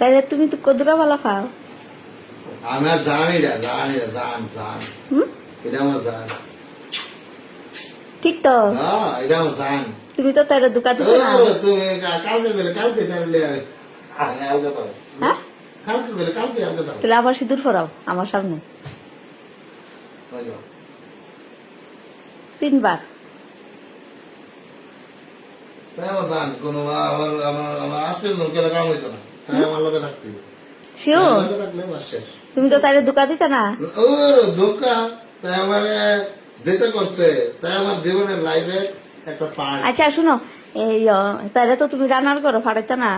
তাইলে তুমি তো কদুরা বলা পাও। আমি আর জানি না জান এটা আমার জান। ঠিক তো হ্যাঁ এটা আমার জান। তুমি তো তাইলে দুকা দিতে না। তুমি কালকে গেলে কালকে তাহলে আলগা পাবো। হ্যাঁ কালকে গেলে কালকে আলগা পাবো। তাহলে আবার সিঁদুর ফরাও আমার সামনে 3 বার। তাই আমার জান কোনো আমার আমার আমার আত্মীয় লোকেরা কাম হইতো না। তাই আমার লোকে থাকতে শিওর থাকলে আমার শেষ। তুমি তো তাইলে দুকা দিতে না। ও ধোকা তাই আমার যেতে করছে তাই আমার জীবনের লাইফের একটা পার্ট। আচ্ছা শুনো এই তাইলে তো তুমি রান্নার করো ফাড়াইতে না।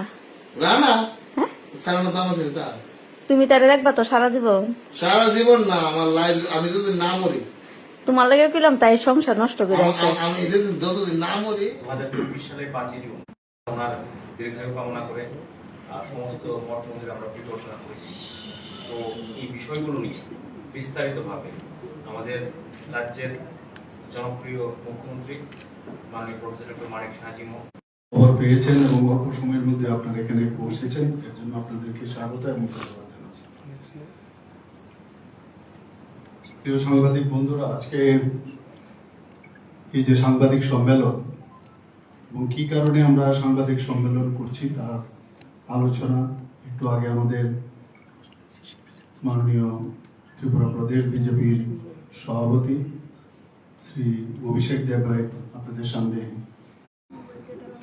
না না হ্যাঁ সারানো তো আমার চিন্তা তুমি তাইলে দেখবা তো সারা জীবন। সারা জীবন না আমার লাইফ আমি যদি না মরি তোমার লাগে কইলাম তাই সংসার নষ্ট করে আছে। আমি যতদিন না মরি 2024 সালের 5ই জুন ওনার দীর্ঘায়ু কামনা করে সমস্ত মঠ মন্দির আমরা পরিদর্শনা করেছি। তো এই বিষয়গুলো নিয়ে বিস্তারিতভাবে আমাদের রাজ্যের জনপ্রিয় মুখ্যমন্ত্রী মাননীয় প্রফেসর ডক্টর মানিক সাহাজি খবর পেয়েছেন এবং অল্প সময়ের মধ্যে আপনারা এখানে পৌঁছেছেন, এর জন্য আপনাদেরকে স্বাগত এবং ধন্যবাদ জানাচ্ছি। প্রিয় সাংবাদিক বন্ধুরা, আজকে এই যে সাংবাদিক সম্মেলন এবং কি কারণে আমরা সাংবাদিক সম্মেলন করছি তার আলোচনা একটু আগে আমাদের মাননীয় ত্রিপুরা প্রদেশ বিজেপির সভাপতি শ্রী অভিষেক দেবরায় আপনাদের সামনে।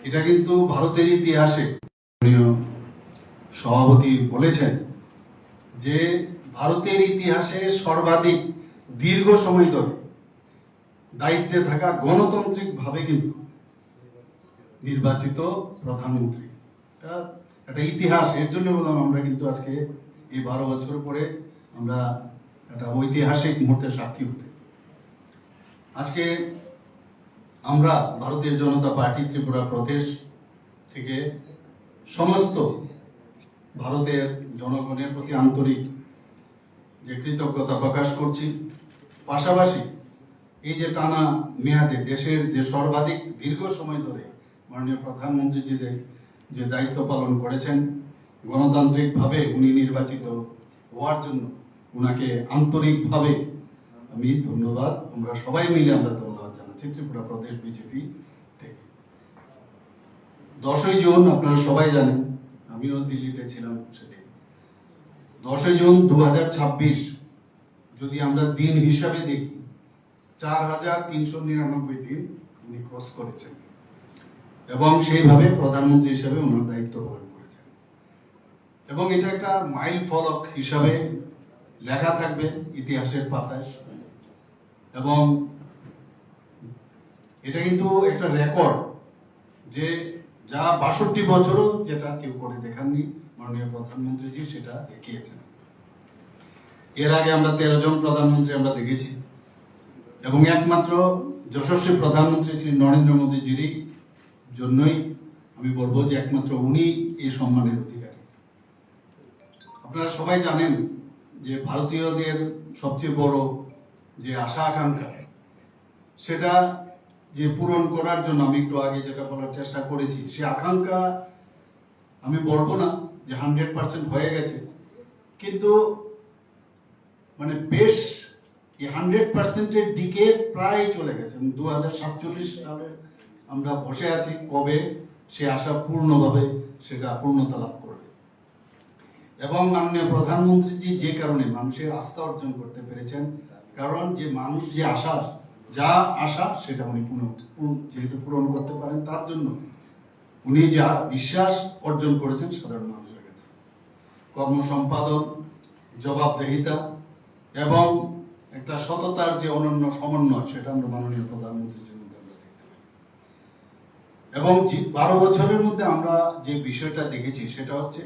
এটা কিন্তু ভারতের ইতিহাসে মাননীয় সভাপতি বলেছেন যে ভারতের ইতিহাসে সর্বাধিক দীর্ঘ সময় ধরে দায়িত্বে থাকা গণতান্ত্রিক ভাবে কিন্তু নির্বাচিত প্রধানমন্ত্রী। এটা ইতিহাস, এর জন্য বললাম আমরা কিন্তু আজকে এই 12 বছর পরে আমরা একটা ঐতিহাসিক মুহূর্তের সাক্ষী হতে। আজকে আমরা ভারতীয় জনতা পার্টি ত্রিপুরা প্রদেশ থেকে সমস্ত ভারতের জনগণের প্রতি আন্তরিক যে কৃতজ্ঞতা প্রকাশ করছি। পাশাপাশি এই যে টানা মেয়াদে দেশের যে সর্বাধিক দীর্ঘ সময় ধরে মাননীয় প্রধানমন্ত্রী যে দায়িত্ব পালন করেছেন, গণতান্ত্রিকভাবে উনি নির্বাচিত হওয়ার জন্য উনাকে আন্তরিকভাবে আমি ধন্যবাদ, আমরা সবাই মিলে আমরা ধন্যবাদ জানাচ্ছি ত্রিপুরা প্রদেশ বিজেপি থেকে। 10ই জুন আপনারা সবাই জানেন, আমিও দিল্লিতে ছিলাম সেদিন। 10ই জুন 2026 যদি আমরা দিন হিসাবে দেখি 4399 দিন উনি ক্রস করেছেন এবং সেইভাবে প্রধানমন্ত্রী হিসেবে ওনার দায়িত্ব পালন করেছেন এবং এটা একটা মাইল ফলক হিসাবে লেখা থাকবে ইতিহাসের পাতায়। এবং এটা কিন্তু একটা রেকর্ড যে যা 62 বছরও যেটা কেউ করে দেখাননি, মাননীয় প্রধানমন্ত্রীজি সেটা দেখিয়েছেন। এর আগে আমরা 13 জন প্রধানমন্ত্রী আমরা দেখেছি এবং একমাত্র যশস্বী প্রধানমন্ত্রী শ্রী নরেন্দ্র মোদীজির জন্যই আমি বলবো যে একমাত্র উনি এই সম্মানের অধিকারী। আপনারা সবাই জানেন যে ভারতীয়দের সবচেয়ে বড় যে আশা আকাঙ্ক্ষা সেটা যে পূরণ করার জন্য আমি একটু আগে যেটা বলার চেষ্টা করেছি, সে আকাঙ্ক্ষা আমি বলবো না যে 100% হয়ে গেছে, কিন্তু মানে বেশ 100%-এর দিকে প্রায় চলে গেছে। 2047 সালে আমরা বসে আছি, কবে সে আশা পূর্ণভাবে সেটা পূর্ণতা লাভ করবে। এবং মাননীয় প্রধানমন্ত্রীজি যে কারণে মানুষের আস্থা অর্জন করতে পেরেছেন, কারণ যে মানুষ যে যা আশা সেটা উনি যেহেতু পূরণ করতে পারেন, তার জন্য উনি যা বিশ্বাস অর্জন করেছেন সাধারণ মানুষের কাছে, কর্মসম্পাদন, জবাবদিহিতা এবং একটা সততার যে অনন্য সমন্বয়, সেটা আমরা মাননীয় প্রধানমন্ত্রীর জন্য আমরা দেখতে পাই। এবং 12 বছরের মধ্যে আমরা যে বিষয়টা দেখেছি সেটা হচ্ছে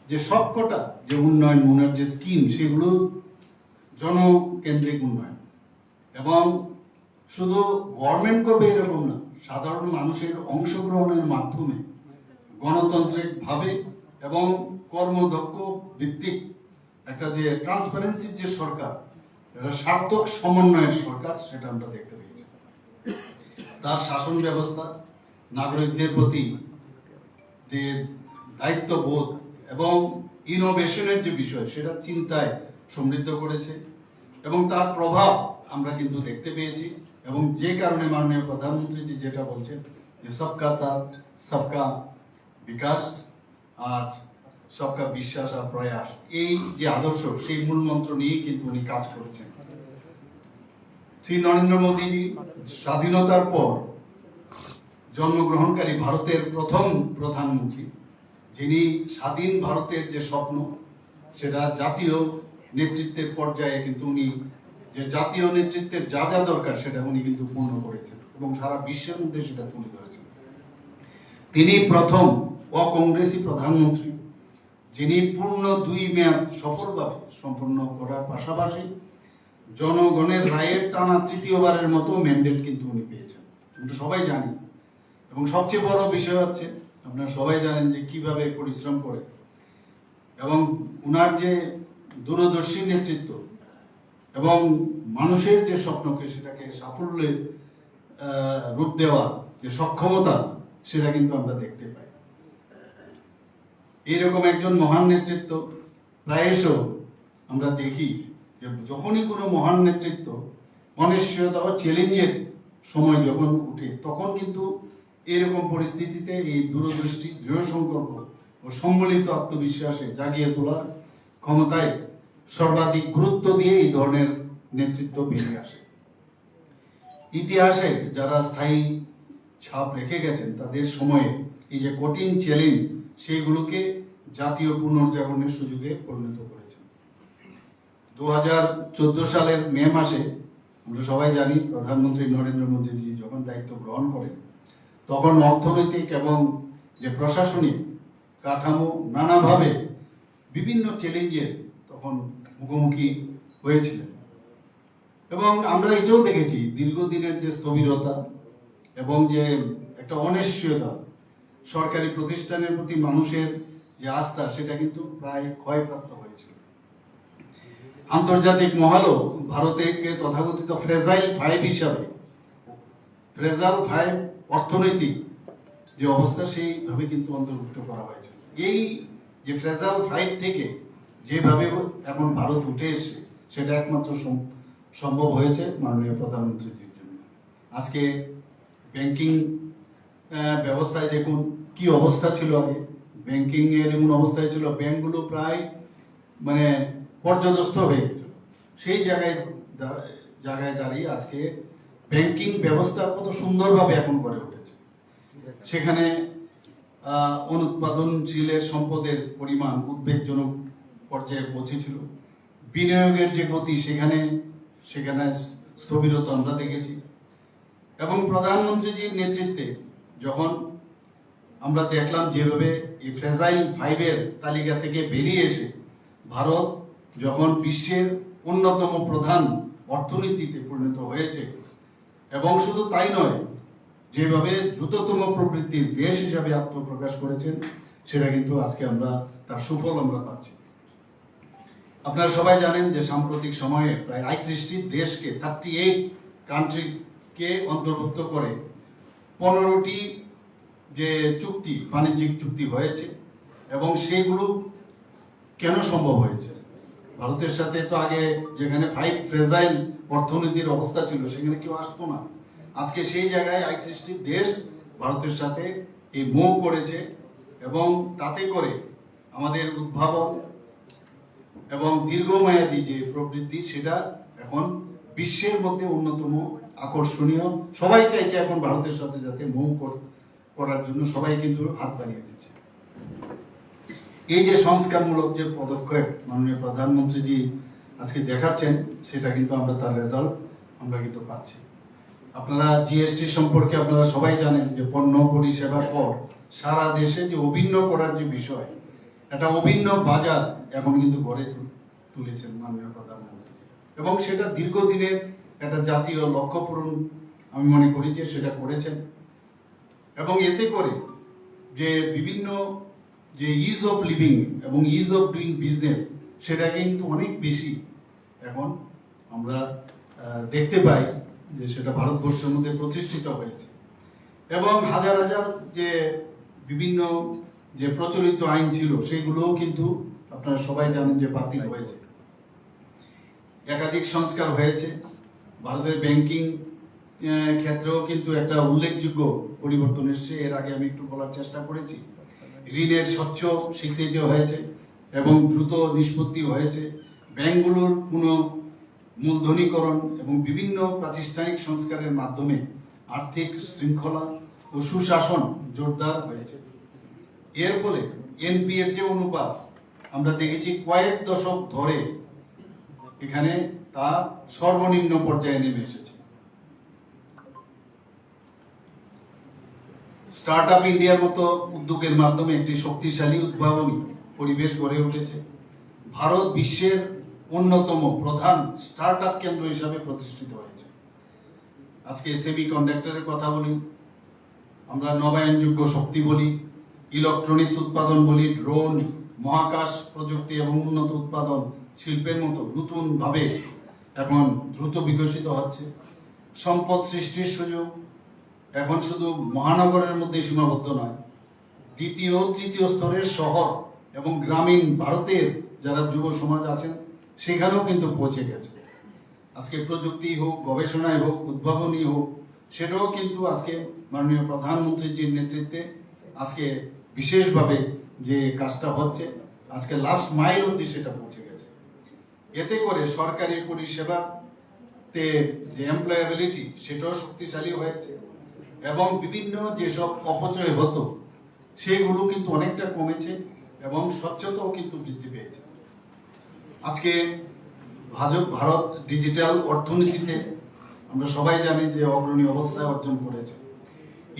যে সবকটা যে উন্নয়নের যে স্কিম সেগুলো জনকেন্দ্রিক উন্নয়ন, এবং শুধু গভর্নমেন্ট করবে এরকম না, সাধারণ মানুষের অংশগ্রহণের মাধ্যমে গণতান্ত্রিক ভাবে এবং কর্মদক্ষ ভিত্তিক একটা যে ট্রান্সপারেন্সির যে সরকার, সার্থক সমন্বয়ের সরকার, সেটা আমরা দেখতে পেয়েছি। তার শাসন ব্যবস্থা, নাগরিকদের প্রতি যে দায়িত্ববোধ এবং ইনোভেশনের যে বিষয় সেটা চিন্তায় সমৃদ্ধ করেছে এবং তার প্রভাব আমরা কিন্তু দেখতে পেয়েছি। এবং যে কারণে মাননীয় প্রধানমন্ত্রী যেটা বলছেন যে সবকা সাথ সবকা বিকাশ আর সবকা বিশ্বাস আর প্রয়াস, এই যে আদর্শ সেই মূল মন্ত্র নিয়ে কিন্তু উনি কাজ করেছেন। শ্রী নরেন্দ্র মোদী স্বাধীনতার পর জন্মগ্রহণকারী ভারতের প্রথম প্রধানমন্ত্রী, যিনি স্বাধীন ভারতের যে স্বপ্ন সেটা জাতীয় নেতৃত্বের পর্যায়ে কিন্তু উনি যে জাতীয় নেতৃত্বের যা যা দরকার সেটা উনি কিন্তু পূর্ণ করেছেন এবং সারা বিশ্বের মধ্যে সেটা তুলে ধরেছেন। তিনি প্রথম অকংগ্রেসী প্রধানমন্ত্রী যিনি পূর্ণ 2 মেয়াদ সফলভাবে সম্পন্ন করার পাশাপাশি জনগণের রায়ের টানা তৃতীয়বারের মতো ম্যান্ডেট কিন্তু উনি পেয়েছেন। আমরা সবাই জানি এবং সবচেয়ে বড় বিষয় হচ্ছে আপনারা সবাই জানেন যে কিভাবে পরিশ্রম করে এবং উনার যে দূরদর্শী নেতৃত্ব এবং মানুষের যে স্বপ্নকে সেটাকে সাফল্যের রূপ দেওয়া যে সক্ষমতা সেটা কিন্তু আমরা দেখতে পাই। এইরকম একজন মহান নেতৃত্ব প্রায়শ আমরা দেখি যে যখনই কোনো মহান নেতৃত্ব অনিশ্চয়তা ও চ্যালেঞ্জের সময় যখন উঠে তখন কিন্তু এরকম পরিস্থিতিতে এই দূরদৃষ্টি দৃঢ় সংকল্প ও সম্মিলিত আত্মবিশ্বাসে জাগিয়ে তোলার ক্ষমতায় সর্বাধিক গুরুত্ব দিয়ে এই ধরনের নেতৃত্ব বেরিয়ে আসে। ইতিহাসে যারা স্থায়ী ছাপ রেখে গেছেন তাদের সময়ে এই যে কঠিন চ্যালেঞ্জ সেইগুলোকে জাতীয় পুনর্জাগরণের সুযোগে পরিণত করেছেন। 2014 সালের মে মাসে আমরা সবাই জানি প্রধানমন্ত্রী নরেন্দ্র মোদীজি যখন দায়িত্ব গ্রহণ করেন তখন অর্থনৈতিক এবং যে প্রশাসনিক কাঠামো নানাভাবে বিভিন্ন চ্যালেঞ্জের তখন মুখোমুখি হয়েছিলেন এবং আমরা এটাও দেখেছি দীর্ঘদিনের যে স্থবিরতা এবং যে একটা অনিশ্চয়তা, সরকারি প্রতিষ্ঠানের প্রতি মানুষের যে আস্থা সেটা কিন্তু প্রায় ক্ষয়প্রাপ্ত হয়েছিল। আন্তর্জাতিক মহলও ভারতকে তথাকথিত ফ্রেজাইল 5 হিসাবে, ফ্রেজাইল 5 অর্থনৈতিক যে অবস্থা সেইভাবে কিন্তু অন্তর্ভুক্ত করা হয়েছিল। এই যে ফ্রেজাইল 5 থেকে যেভাবে এখন ভারত উঠে এসেছে সেটা একমাত্র সম্ভব হয়েছে মাননীয় প্রধানমন্ত্রীর জন্য। আজকে ব্যাংকিং ব্যবস্থায় দেখুন কি অবস্থা ছিল আগে, ব্যাংকিং এর এমন অবস্থায় ছিল ব্যাংকগুলো প্রায় মানে পর্যদস্ত হয়ে গেছিল। সেই জায়গায় দাঁড়িয়ে আজকে ব্যাংকিং ব্যবস্থা কত সুন্দরভাবে এখন গড়ে উঠেছে। সেখানে অনুৎপাদনশীল সম্পদের পরিমাণ উদ্বেগজনক পর্যায়ে পৌঁছেছিল। বিনিয়োগের যে গতি সেখানে স্থবিরতা আমরা দেখেছি এবং প্রধানমন্ত্রীজির নেতৃত্বে যখন আমরা দেখলাম যেভাবে এই ফ্রেজাইল 5 এর তালিকা থেকে বেরিয়ে এসে ভারত যখন বিশ্বের অন্যতম প্রধান অর্থনীতিতে পরিণত হয়েছে এবং শুধু তাই নয়, যেভাবে দ্রুততম প্রবৃত্তির দেশ হিসাবে আত্মপ্রকাশ করেছেন সেটা কিন্তু আজকে আমরা তার সুফল আমরা পাচ্ছি। আপনারা সবাই জানেন যে সাম্প্রতিক সময়ে প্রায় 38টি দেশকে 38 কান্ট্রিকে অন্তর্ভুক্ত করে 15টি যে চুক্তি, বাণিজ্যিক চুক্তি হয়েছে এবং সেইগুলো কেন সম্ভব হয়েছে? ভারতের সাথে তো আগে যেখানে 5 ফ্রেজাইল অর্থনীতির অবস্থা ছিল সেখানে কেউ আসতো না। আজকে সেই জায়গায় 38টি দেশ ভারতের সাথে এই মুভ করেছে এবং তাতে করে আমাদের উদ্ভাবন এবং দীর্ঘমেয়াদী যে প্রবৃদ্ধি সেটা এখন বিশ্বের মধ্যে অন্যতম আকর্ষণীয়। সবাই চাইছে এখন ভারতের সাথে যাতে মুভ করার জন্য সবাই কিন্তু হাত বাড়িয়ে দিচ্ছে। এই যে সংস্কারমূলক যে পদক্ষেপ মাননীয় প্রধানমন্ত্রীজি আজকে দেখাচ্ছেন সেটা কিন্তু আমরা তার রেজাল্ট আমরা কিন্তু পাচ্ছি। আপনারা জিএসটি সম্পর্কে আপনারা সবাই জানেন যে পণ্য পরিষেবার পর সারা দেশে যে অভিন্ন করার যে বিষয়, একটা অভিন্ন বাজার এখন কিন্তু গড়ে তুলেছেন মাননীয় প্রধানমন্ত্রী এবং সেটা দীর্ঘদিনের একটা জাতীয় লক্ষ্য পূরণ আমি মনে করি যে সেটা করেছেন এবং এতে করে যে বিভিন্ন যে ইজ অফ লিভিং এবং ইজ অফ ডুইং বিজনেস সেটা কিন্তু অনেক বেশি এখন আমরা দেখতে পাই যে সেটা ভারতবর্ষের মধ্যে প্রতিষ্ঠিত হয়েছে এবং হাজার হাজার যে বিভিন্ন যে প্রচলিত আইন ছিল সেগুলোও কিন্তু আপনারা সবাই জানেন যে বাতিল হয়েছে। একাধিক সংস্কার হয়েছে। ভারতের ব্যাংকিং ক্ষেত্রেও কিন্তু একটা উল্লেখযোগ্য পরিবর্তন এসেছে। এর আগে আমি একটু বলার চেষ্টা করেছি। ঋণের স্বচ্ছ স্বীকৃতি হয়েছে এবং দ্রুত নিষ্পত্তি হয়েছে। ব্যাংকগুলোর পুনঃ মূলধনীকরণ এবং বিভিন্ন প্রাতিষ্ঠানিক সংস্কারের মাধ্যমে আর্থিক শৃঙ্খলা ও সুশাসন জোরদার হয়েছে। এর ফলে এনপিএর যে অনুপাত আমরা দেখেছি কয়েক দশক ধরে এখানে তা সর্বনিম্ন পর্যায়ে নেমে এসেছে। স্টার্ট আপ ইন্ডিয়ার মতো উদ্যোগের মাধ্যমে একটি শক্তিশালী উদ্ভাবনী পরিবেশ গড়ে উঠেছে। ভারত বিশ্বের অন্যতম প্রধান স্টার্ট আপ কেন্দ্র হিসাবে প্রতিষ্ঠিত হয়েছে। আজকে সেমি কন্ডাক্টরের কথা বলি, আমরা নবায়নযোগ্য শক্তি বলি, ইলেকট্রনিক্স উৎপাদন বলি, ড্রোন, মহাকাশ প্রযুক্তি এবং উন্নত উৎপাদন শিল্পের মতো নতুন ভাবে এখন দ্রুত বিকশিত হচ্ছে। সম্পদ সৃষ্টির সুযোগ এখন শুধু মহানগরের মধ্যে সীমাবদ্ধ নয়, দ্বিতীয় তৃতীয় স্তরের শহর এবং গ্রামীণ ভারতের যারা যুব সমাজ আছেন সেখানেও কিন্তু পৌঁছে গেছে। আজকে প্রযুক্তি হোক, গবেষণায় হোক, উদ্ভাবনী হোক, সেটাও কিন্তু আজকে মাননীয় প্রধানমন্ত্রীজির নেতৃত্বে আজকে বিশেষভাবে যে কাজটা হচ্ছে, আজকে লাস্ট মাইল অব্দি সেটা পৌঁছে গেছে। এতে করে সরকারি পরিষেবাতে যে এমপ্লয়াবিলিটি সেটাও শক্তিশালী হয়েছে এবং বিভিন্ন যেসব অপচয় হতো সেগুলো কিন্তু অনেকটা কমেছে এবং স্বচ্ছতাও কিন্তু বৃদ্ধি পেয়েছে। আজকে ভারত ডিজিটাল অর্থনীতিতে আমরা সবাই জানি যে অগ্রণী অবস্থায় অর্জন করেছে।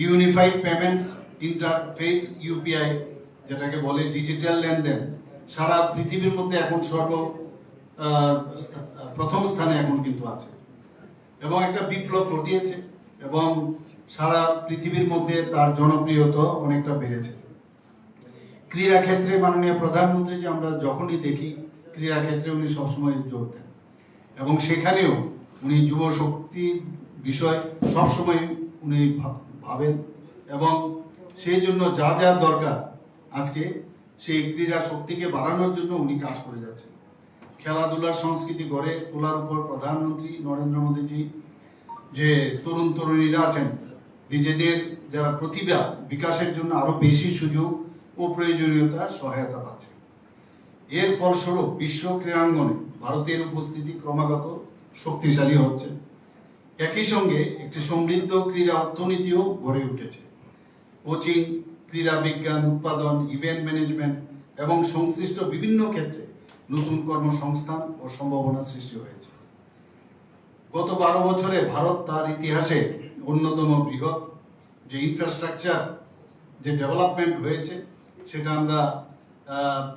ইউনিফাইড পেমেন্টস ইন্টারফেস ইউপিআই যেটাকে বলে ডিজিটাল লেনদেন সারা পৃথিবীর মধ্যে এখন প্রথম স্থানে এখন কিন্তু আছে এবং একটা বিপ্লব ঘটিয়েছে এবং সারা পৃথিবীর মধ্যে তার জনপ্রিয়তা অনেকটা বেড়েছে। ক্রীড়া ক্ষেত্রে মাননীয় প্রধানমন্ত্রী যে আমরা যখনই দেখি ক্রীড়া ক্ষেত্রে উনি সবসময় জোর দেন এবং সেখানেও উনি যুব শক্তির বিষয় সবসময় উনি ভাবেন এবং সেই জন্য যা যা দরকার আজকে সেই ক্রীড়া শক্তিকে বাড়ানোর জন্য উনি কাজ করে যাচ্ছেন। খেলাধুলার সংস্কৃতি গড়ে তোলার উপর প্রধানমন্ত্রী নরেন্দ্র মোদীজি যে তরুণ তরুণীরা আছেন নিজেদের যারা প্রতিভা বিকাশের জন্য আরো বেশি সুযোগ ও প্রয়োজনীয়তা সহায়তা পাচ্ছে। এর ফলস্বরূপ বিশ্ব ক্রীড়াঙ্গনে ভারতের উপস্থিতি ক্রমাগত শক্তিশালী হচ্ছে। একই সঙ্গে একটি সমৃদ্ধ ক্রীড়া অর্থনীতিও গড়ে উঠেছে। কোচিং, ক্রীড়া বিজ্ঞান, উৎপাদন, ইভেন্ট ম্যানেজমেন্ট এবং সংশ্লিষ্ট বিভিন্ন ক্ষেত্রে নতুন কর্মসংস্থান ও সম্ভাবনা সৃষ্টি হয়েছে। গত 12 বছরে ভারত তার ইতিহাসে অন্যতম বৃহৎ যে ইনফ্রাস্ট্রাকচার যে ডেভেলপমেন্ট হয়েছে সেটা আমরা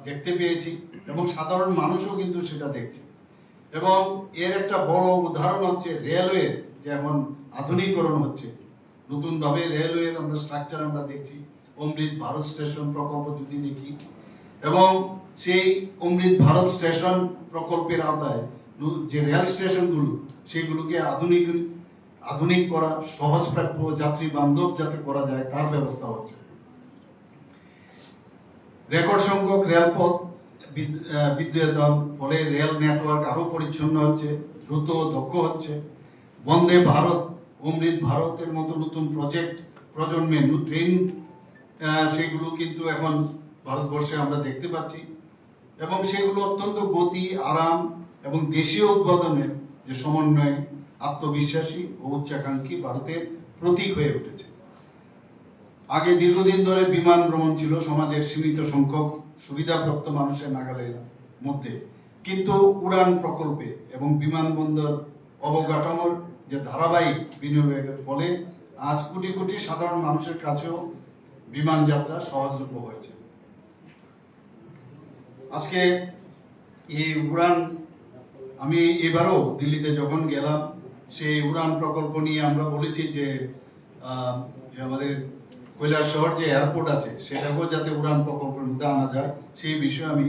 দেখতে পেয়েছি এবং সাধারণ মানুষও কিন্তু সেটা দেখছে এবং এর একটা বড় উদাহরণ হচ্ছে রেলওয়ে যে এখন আধুনিকরণ হচ্ছে। নতুন ভাবে রেলওয়ে আমরা স্ট্রাকচার আমরা দেখছি। অমৃত ভারত স্টেশন প্রকল্প যদি দেখি এবং সেই অমৃত ভারত স্টেশন প্রকল্পের আওতায় যে রেল স্টেশনগুলো সেগুলোকে আধুনিক করা, সহজপ্রাপ্য, যাত্রী বান্ধব যাতে করা যায় তার ব্যবস্থা হচ্ছে। রেকর্ড সংখ্যক রেলপথ বিদ্যুতায়ন ফলে রেল নেটওয়ার্ক আরো পরিচ্ছন্ন হচ্ছে, দ্রুত দক্ষ হচ্ছে। বন্দে ভারত, অমৃত ভারতের মতো নতুন প্রজেক্ট প্রজন্মের ট্রেন সেগুলো কিন্তু এখন ভারতবর্ষে আমরা দেখতে পাচ্ছি এবং সেগুলো অত্যন্ত গতি, আরাম এবং দেশীয় উৎপাদনের যে সমন্বয়ে আত্মবিশ্বাসী ও উচ্চাকাঙ্ক্ষী ভারতের প্রতীক হয়ে উঠেছে। আগে দীর্ঘদিন ধরে বিমান ভ্রমণ ছিল সমাজের সীমিত সংখ্যক সুবিধাপ্রাপ্ত মানুষের নাগালের মধ্যে, কিন্তু উড়ান প্রকল্পে এবং বিমানবন্দর অবকাঠামোর যে ধারাবাহিক বিনিয়োগের ফলে আজ কোটি কোটি সাধারণ মানুষের কাছেও বিমান যাত্রা সহজলভ্য হয়েছে। আজকে এই উড়ান, আমি এবারও দিল্লিতে যখন গেলাম সেই উড়ান প্রকল্প নিয়ে আমরা বলেছি যে আমাদের কৈলাসহর যে এয়ারপোর্ট আছে সেটাকেও যাতে উড়ান প্রকল্পের মধ্যে আনা যায় সেই বিষয়ে আমি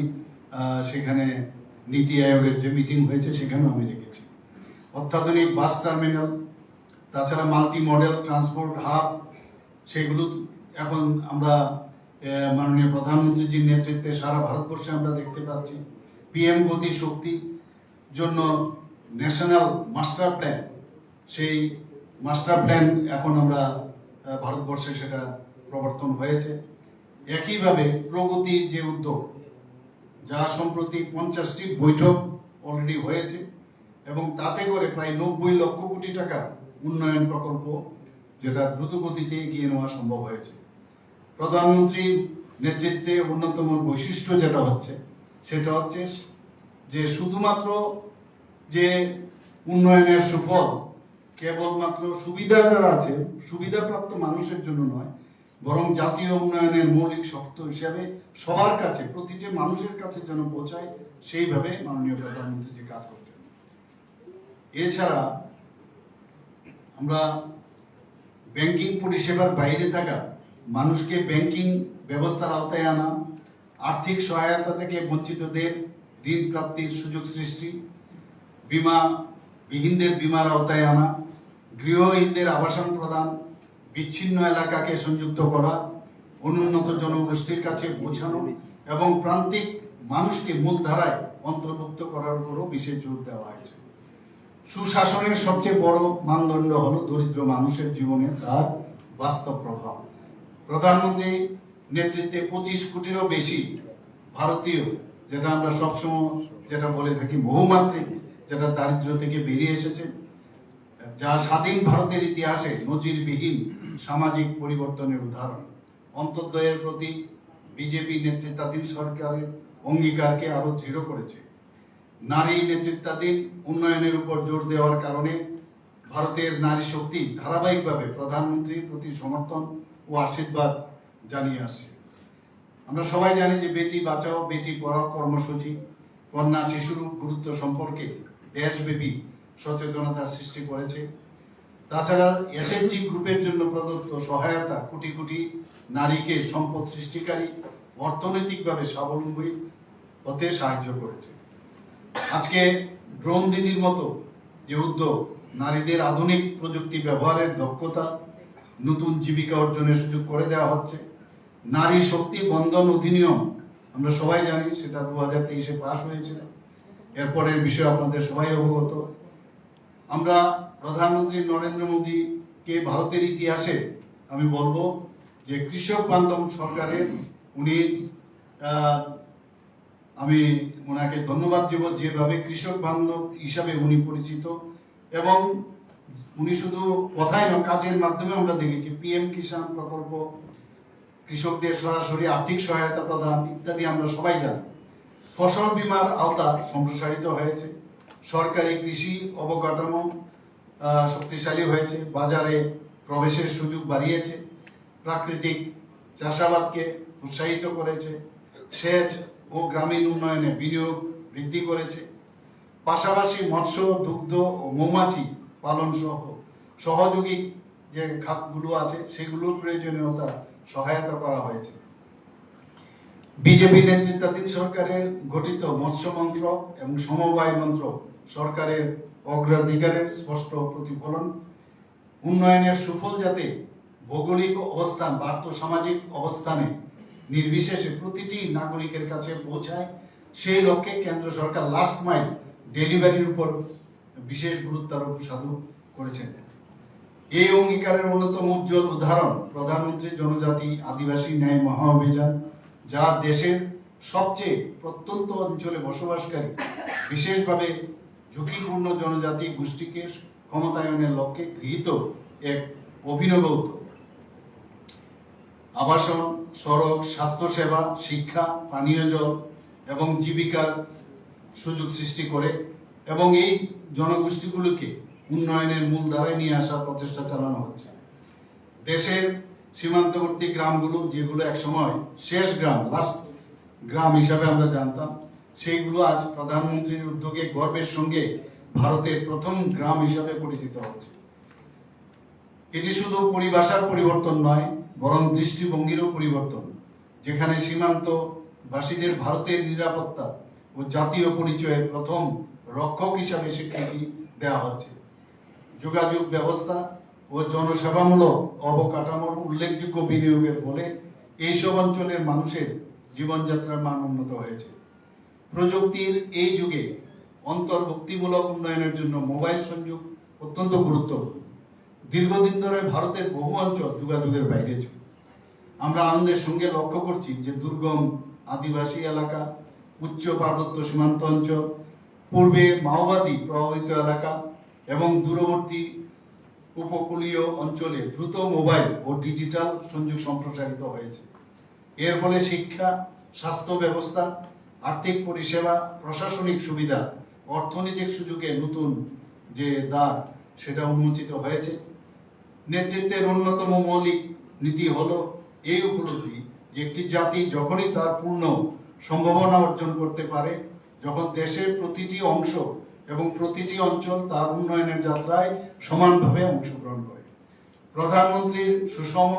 সেখানে নীতি আয়োগের যে মিটিং হয়েছে সেখানেও আমি রেখেছি। অত্যাধুনিক বাস টার্মিনাল, তাছাড়া মাল্টি মডেল ট্রান্সপোর্ট হাব, সেগুলো এখন আমরা মাননীয় প্রধানমন্ত্রীজির নেতৃত্বে সারা ভারতবর্ষে আমরা দেখতে পাচ্ছি। পিএম গতি শক্তি জন্য ন্যাশনাল মাস্টার প্ল্যান, সেই মাস্টার প্ল্যান এখন আমরা ভারতবর্ষে সেটা প্রবর্তন হয়েছে। একইভাবে প্রগতির যে উদ্যোগ, যা সম্প্রতি 50টি বৈঠক অলরেডি হয়েছে এবং তাতে করে প্রায় 90 লক্ষ কোটি টাকা উন্নয়ন প্রকল্প যেটা দ্রুত গতিতে এগিয়ে নেওয়া সম্ভব হয়েছে। প্রধানমন্ত্রীর নেতৃত্বে অন্যতম বৈশিষ্ট্য যেটা হচ্ছে সেটা হচ্ছে যে শুধুমাত্র যে উন্নয়নের সুফল কেবলমাত্র সুবিধা যারা আছে সুবিধাপ্রাপ্ত মানুষের জন্য নয়, বরং জাতীয় উন্নয়নের মৌলিক শর্ত হিসাবে সবার কাছে, প্রতিটি মানুষের কাছে যেন পৌঁছায়, সেইভাবে মাননীয় প্রধানমন্ত্রী যে কাজ করছেন। এছাড়া আমরা ব্যাংকিং পরিষেবার বাইরে থাকা মানুষকে ব্যাংকিং ব্যবস্থার আওতায় আনা, আর্থিক সহায়তা থেকে বঞ্চিতদের ঋণ প্রাপ্তির সুযোগ সৃষ্টি, বিমাবিহীনদের বিমার আওতায় আনা, গৃহহীনদের আবাসন প্রদান, বিচ্ছিন্ন এলাকাকে সংযুক্ত করা, অনুন্নত জনগোষ্ঠীর কাছে পৌঁছানো এবং প্রান্তিক মানুষকে মূলধারায় অন্তর্ভুক্ত করার উপরও বিশেষ জোর দেওয়া হয়েছে। সুশাসনের সবচেয়ে বড় মানদণ্ড হলো দরিদ্র মানুষের জীবনে তার বাস্তব প্রভাব। প্রধানমন্ত্রী নেতৃত্বে 25 কোটিরও বেশি ভারতীয়, যেটা আমরা সবসময় যেটা বলে থাকি বহুমাত্রিক, যেটা দারিদ্র্য থেকে বেরিয়ে এসেছে, যা স্বাধীন ভারতের ইতিহাসে নজিরবিহীন সামাজিক পরিবর্তনের উদাহরণ। অন্তর্দয়ের প্রতি বিজেপি নেতৃত্বাধীন সরকারের অঙ্গীকারকে আরো দৃঢ় করেছে। নারী নেতৃত্বাধীন উন্নয়নের উপর জোর দেওয়ার কারণে ভারতের নারী শক্তি ধারাবাহিকভাবে প্রধানমন্ত্রীর প্রতি সমর্থন ও আশীর্বাদ জানিয়ে আসছে। আমরা সবাই জানি যে বেটি বাঁচাও বেটি পড়াও কর্মসূচি কন্যা শিশুর গুরুত্ব সম্পর্কে দেশব্যাপী সচেতনতা সৃষ্টি করেছে। তাছাড়া এসএইচজি গ্রুপের জন্য প্রদত্ত সহায়তা কোটি কোটি নারীকে সম্পদ সৃষ্টিকারী, অর্থনৈতিকভাবে স্বাবলম্বী হতে সাহায্য করেছে। আজকে ড্রোন দিদির মতো যে উদ্যোগ নারীদের আধুনিক প্রযুক্তি ব্যবহারের দক্ষতা, নতুন জীবিকা অর্জনের সুযোগ করে দেওয়া হচ্ছে। নারী শক্তি বন্ধন অধিনিয়ম আমরা সবাই জানি, সেটা 2023-এ পাশ হয়েছিল। এরপরের বিষয়ে আপনাদের সবাই অবগত। আমরা প্রধানমন্ত্রী নরেন্দ্র মোদীকে ভারতের ইতিহাসে আমি বলবো যে কৃষক বান্ধব সরকারের আমি ওনাকে ধন্যবাদ দেব, যেভাবে কৃষক বান্ধব হিসাবে উনি পরিচিত এবং উনি শুধু কথাই নয় কাজের মাধ্যমে আমরা দেখেছি পিএম কিষাণ প্রকল্প, কৃষকদের সরাসরি আর্থিক সহায়তা প্রদান ইত্যাদি আমরা সবাই জানি। ফসল বীমার আওতা সম্প্রসারিত হয়েছে, সরকারি কৃষি অবকাঠামো শক্তিশালী হয়েছে, বাজারে প্রবেশের সুযোগ বাড়িয়েছে, প্রাকৃতিক চাষাবাদকে উৎসাহিত করেছে, সেচ ও গ্রামীণ উন্নয়নে বিনিয়োগ বৃদ্ধি করেছে। পাশাপাশি মৎস্য, দুগ্ধ ও মৌমাছি পালন সহ সহযোগী যে খাতগুলো আছে সেগুলোর প্রয়োজনীয়তা সহায়তা করা হয়েছে। বিজেপি নেতৃত্বাধীন সরকারের গঠিত মৎস্য মন্ত্রক এবং সমবায় মন্ত্রক সরকারের অগ্রাধিকারের স্পষ্ট প্রতিফলন। উন্নয়নের সুফল যাতে ভৌগোলিক অবস্থান বা আর্থসামাজিক অবস্থানে নির্বিশেষে প্রতিটি নাগরিকের কাছে পৌঁছায়, সেই লক্ষ্যে কেন্দ্র সরকার লাস্ট মাইল ডেলিভারির উপর বিশেষ গুরুত্ব আরোপ সাধু করেছেন। এই অঙ্গীকারের অন্যতম উজ্জ্বল উদাহরণ প্রধানমন্ত্রী জনজাতি আদিবাসী ন্যায় মহা অভিযান, যা দেশের সবচেয়ে প্রত্যন্ত অঞ্চলে বসবাসকারী বিশেষভাবে ঝুঁকিপূর্ণ জনজাতি গোষ্ঠীকে ক্ষমতায়নের লক্ষ্যে গৃহীত এক অভিনব উদ্যোগ। আবাসন, সড়ক, স্বাস্থ্যসেবা, শিক্ষা, পানীয় জল এবং জীবিকার সুযোগ সৃষ্টি করে এবং এই জনগোষ্ঠীগুলোকে উন্নয়নের মূল ধারায় নিয়ে আসার প্রচেষ্টা চালানো হচ্ছে। দেশের সীমান্তবর্তী গ্রামগুলো, যেগুলো একসময় শেষ গ্রাম, লাস্ট গ্রাম হিসাবে আমরা জানতাম, সেইগুলো আজ প্রধানমন্ত্রীর উদ্যোগে গর্বের সঙ্গে ভারতের প্রথম গ্রাম হিসাবে পরিচিত হচ্ছে। এটি শুধু পরিভাষার পরিবর্তন নয়, বরং দৃষ্টিভঙ্গিরও পরিবর্তন, যেখানে সীমান্তবাসীদের ভারতের নিরাপত্তা ও জাতীয় পরিচয়ের প্রথম রক্ষক হিসাবে স্বীকৃতি দেওয়া হচ্ছে। যোগাযোগ ব্যবস্থা ও জনসেবামূলক অবকাঠামোর উল্লেখযোগ্য বিনিয়োগের ফলে এইসব অঞ্চলের মানুষের জীবনযাত্রার মান উন্নত হয়েছে। প্রযুক্তির এই যুগে অন্তর্ভুক্তিমূলক উন্নয়নের জন্য মোবাইল সংযোগ অত্যন্ত গুরুত্বপূর্ণ। দীর্ঘদিন ধরে ভারতের বহু অঞ্চল যোগাযোগের বাইরে ছিল। আমরা আনন্দের সঙ্গে লক্ষ্য করছি যে দুর্গম আদিবাসী এলাকা, উচ্চ পার্বত্য সীমান্ত অঞ্চল, পূর্বে মাওবাদী প্রভাবিত এলাকা এবং দূরবর্তী উপকূলীয় অঞ্চলে দ্রুত মোবাইল ও ডিজিটাল সংযোগ সম্প্রসারিত হয়েছে। এর ফলে শিক্ষা, স্বাস্থ্য ব্যবস্থা, আর্থিক পরিষেবা, প্রশাসনিক সুবিধা, অর্থনৈতিক সুযোগে নতুন যে দ্বার সেটা উন্মোচিত হয়েছে। নেতৃত্বের অন্যতম মৌলিক নীতি হলো এই উপলব্ধি যে একটি জাতি যখনই তার পূর্ণ সম্ভাবনা অর্জন করতে পারে, যখন দেশের প্রতিটি অংশ এবং প্রতিটি অঞ্চল তার উন্নয়নের যাত্রায় সমানভাবে অংশগ্রহণ করে। প্রধানমন্ত্রীর সুষম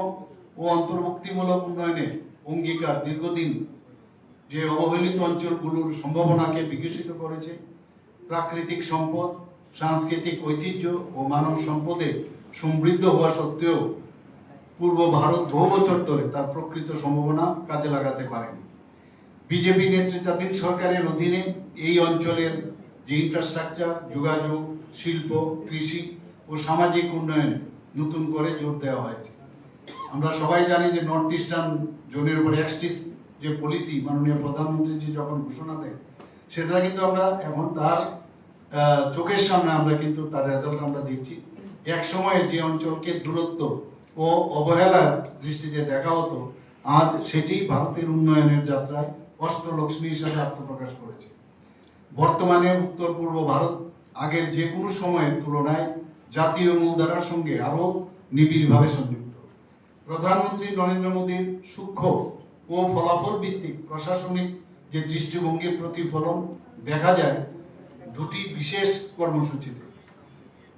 ও অন্তর্ভুক্তিমূলক উন্নয়নের অঙ্গীকার দীর্ঘদিন যে অবহেলিত অঞ্চলগুলোর সম্ভাবনাকে বিকশিত করেছে। প্রাকৃতিক সম্পদ, সাংস্কৃতিক ঐতিহ্য ও মানব সম্পদে সমৃদ্ধ হওয়া সত্ত্বেও পূর্ব ভারত বহু বছর ধরে তার প্রকৃত সম্ভাবনা কাজে লাগাতে পারেনি। বিজেপি নেতৃত্বাধীন সরকারের অধীনে এই অঞ্চলের যে ইনফ্রাস্ট্রাকচার, যোগাযোগ, শিল্প, কৃষি ও সামাজিক উন্নয়ন নতুন করে জোর দেওয়া হয়েছে। আমরা সবাই জানি যে নর্থ ইস্টার্ন জোনের উপর এক্সটিস যে পলিসি মাননীয় প্রধানমন্ত্রী যখন ঘোষণা দেয়, সেটা কিন্তু আমরা এখন তার চোখের সামনে আমরা কিন্তু তার রেজাল্ট আমরা দেখছি। এক সময়ে যে অঞ্চলকে দূরত্ব ও অবহেলার দৃষ্টিতে দেখা হতো, আজ সেটি ভারতের উন্নয়নের যাত্রায় অষ্টলক্ষ্মী হিসাবে আত্মপ্রকাশ করেছে। বর্তমানে উত্তর পূর্ব ভারত আগের যে কোনো সময়ের তুলনায় জাতীয় মূলধারার সঙ্গে আরো নিবিড়ভাবে সংযুক্ত। প্রধানমন্ত্রী নরেন্দ্র মোদীর সূক্ষ্ম ও ফলাফল ভিত্তিক প্রশাসনিক যে দৃষ্টিভঙ্গির প্রতিফলন দেখা যায় দুটি বিশেষ কর্মসূচিতে।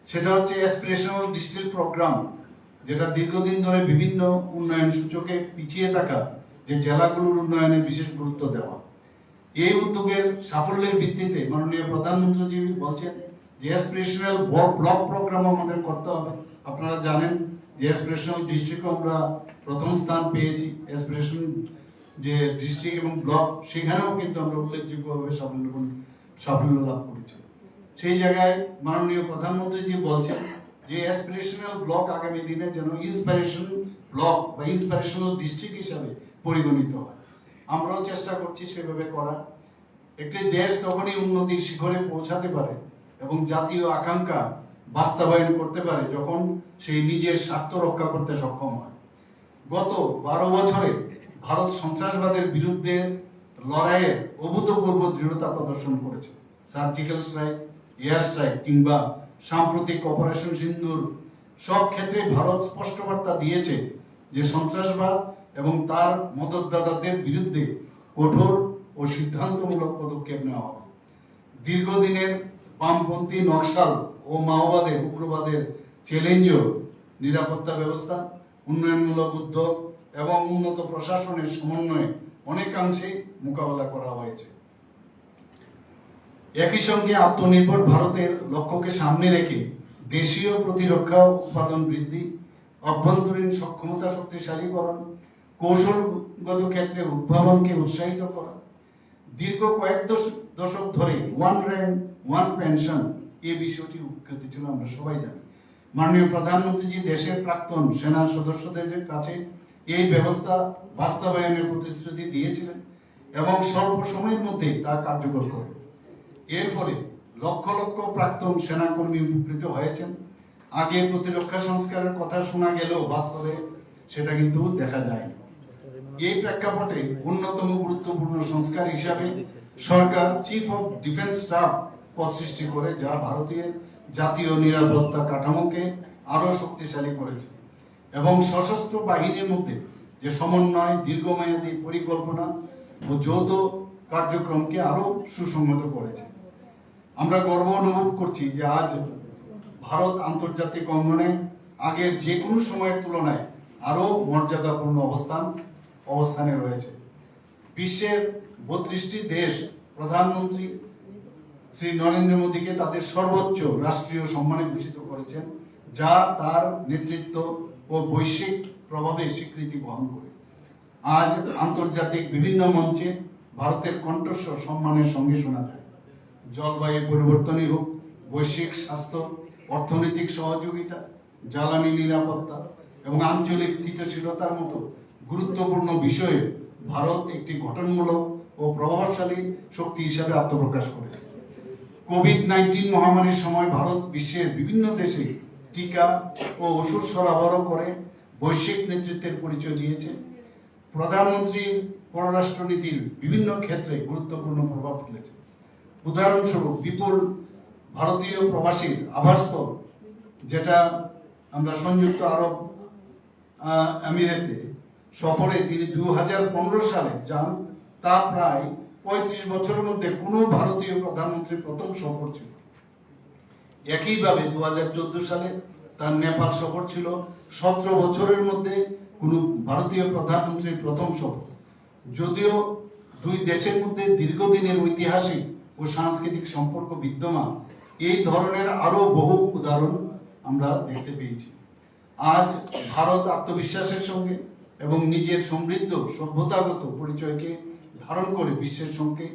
সেটা হচ্ছে অ্যাসপিরেশনাল ডিস্ট্রিক্ট প্রোগ্রাম, যেটা দীর্ঘদিন ধরে বিভিন্ন উন্নয়ন সূচকে পিছিয়ে থাকা যে জেলাগুলোর উন্নয়নে বিশেষ গুরুত্ব দেওয়া। এই উদ্যোগের সাফল্যের ভিত্তিতে মাননীয় প্রধানমন্ত্রী বলছেন যে অ্যাসপিরেশনাল ব্লক প্রোগ্রাম আমাদের করতে হবে। আপনারা জানেন যে অ্যাসপিরেশনাল ডিস্ট্রিক্ট আমরা প্রথম স্থান পেয়েছি। অ্যাসপিরেশন যে ডিস্ট্রিক্ট এবং ব্লক, সেখানেও কিন্তু আমরা উল্লেখযোগ্যভাবে সাফল্য লাভ করেছি। সেই জায়গায় মাননীয় প্রধানমন্ত্রী বলছেন যে অ্যাসপিরেশনাল ব্লক আগামী দিনে যেন ইন্সপিরেশন ব্লক বা ইন্সপিরেশনাল ডিস্ট্রিক্ট হিসাবে পরিগণিত হয়। আমরাও চেষ্টা করছি সেভাবে করার। একটি দেশ তখনই উন্নতির শিখরে পৌঁছাতে পারে এবং জাতীয় আকাঙ্ক্ষা বাস্তবায়ন করতে পারে যখন সেই নিজের স্বার্থ রক্ষা করতে সক্ষম হয়। গত 12 বছরে ভারত সন্ত্রাসবাদের বিরুদ্ধে লড়াইয়ের অভূতপূর্ব দৃঢ়তা প্রদর্শন করেছে। সার্জিক্যাল স্ট্রাইক, এয়ার স্ট্রাইক কিংবা সাম্প্রতিক অপারেশন সিন্দুর, সব ক্ষেত্রে ভারত স্পষ্ট বার্তা দিয়েছে যে সন্ত্রাসবাদ এবং তার মদতদাতাদের বিরুদ্ধে কঠোর ও সিদ্ধান্তমূলক পদক্ষেপ নেওয়া হবে। দীর্ঘদিনের বামপন্থী নকশাল ও মাওবাদের উগ্রবাদের চ্যালেঞ্জও নিরাপত্তা ব্যবস্থা, উন্নয়নমূলক উদ্যোগ এবং উন্নত প্রশাসনের সমন্বয়ে অনেকাংশে মোকাবেলা করা হয়েছে। একই সঙ্গে আত্মনির্ভর ভারতের লক্ষ্যকে সামনে রেখে দেশীয় প্রতিরক্ষা উৎপাদন বৃদ্ধি, অভ্যন্তরীণ সক্ষমতা শক্তিশালীকরণ, কৌশলগত ক্ষেত্রে উদ্ভাবনকে উৎসাহিত করা, দীর্ঘ কয়েক দশক ধরে ওয়ান র্যাঙ্ক ওয়ান পেনশন এই বিষয়টি উৎক্ষেপিত ছিল, আমরা সবাই জানি। মাননীয় প্রধানমন্ত্রী দেশের প্রাক্তন সেনা সদস্যদের কাছে এই ব্যবস্থা বাস্তবায়নের প্রতিশ্রুতি দিয়েছিলেন এবং স্বল্প সময়ের মধ্যে তা কার্যকর করে। এর ফলে লক্ষ লক্ষ প্রাক্তন সেনাকর্মী উপকৃত হয়েছেন। আগে প্রতিরক্ষা সংস্কারের কথা শোনা গেলেও বাস্তবে সেটা কিন্তু দেখা যায়নি। এই প্রেক্ষাপটে অন্যতম গুরুত্বপূর্ণ সংস্কার হিসাবে সরকার চিফ অফ ডিফেন্স স্টাফ পদ সৃষ্টি করে, যা ভারতীয় জাতীয় নিরাপত্তা কাঠামোকে আরো শক্তিশালী করেছে এবং সশস্ত্র বাহিনীর মধ্যে যে সমন্বয়, দীর্ঘমেয়াদী পরিকল্পনা ও যৌথ কার্যক্রমকে আরো সুসংহত করেছে। আমরা গর্ব অনুভব করছি যে আজ ভারত আন্তর্জাতিক অঙ্গনে আগের যে কোনো সময়ের তুলনায় আরো মর্যাদাপূর্ণ অবস্থানে রয়েছে। বিশ্বের 32টি দেশ প্রধানমন্ত্রী শ্রী নরেন্দ্র মোদীকে তাদের সর্বোচ্চ রাষ্ট্রীয় সম্মানে ভূষিত করেছেন, যা তার নেতৃত্ব ও বৈশ্বিক প্রভাবে স্বীকৃতি বহন করে। আজ আন্তর্জাতিক বিভিন্ন মঞ্চে ভারতের কণ্ঠস্বর সম্মানের সঙ্গে শোনা যায়। জলবায়ু পরিবর্তনই হোক, বৈশ্বিক স্বাস্থ্য, অর্থনৈতিক সহযোগিতা, জ্বালানি নিরাপত্তা এবং আঞ্চলিক স্থিতিশীলতার মতো গুরুত্বপূর্ণ বিষয়ে ভারত একটি গঠনমূলক ও প্রভাবশালী শক্তি হিসাবে আত্মপ্রকাশ করেছে। কোভিড-19 মহামারীর সময় ভারত বিশ্বের বিভিন্ন দেশে টিকা ও ওষুধ সরবরাহ করে বৈশ্বিক নেতৃত্বের পরিচয় দিয়েছে। প্রধানমন্ত্রীর পররাষ্ট্রনীতির বিভিন্ন ক্ষেত্রে গুরুত্বপূর্ণ প্রভাব ফেলেছে। উদাহরণস্বরূপ বিপুল ভারতীয় প্রবাসীর আবাসস্থল, যেটা আমরা সংযুক্ত আরব আমিরাতে সফরে তিনি 2015 সালে যান, তা প্রায় 35 বছরের মধ্যে কোনো ভারতীয় প্রধানমন্ত্রীর প্রথম সফর ছিল। একইভাবে 2014 সালে তার নেপাল সফর ছিল 17 বছরের মধ্যে কোনো ভারতীয় প্রধানমন্ত্রীর প্রথম সফর। যদিও দুই দেশের মধ্যে দীর্ঘদিনের ঐতিহাসিক ও সাংস্কৃতিক সম্পর্ক বিদ্যমান, এই ধরনের আরো বহু উদাহরণ আমরা দেখতে পেয়েছি। আজ ভারত আত্মবিশ্বাসের সঙ্গে এবং নিজের সমৃদ্ধ সভ্যতাগত পরিচয়কে ধারণ করে বিশ্বের সঙ্গে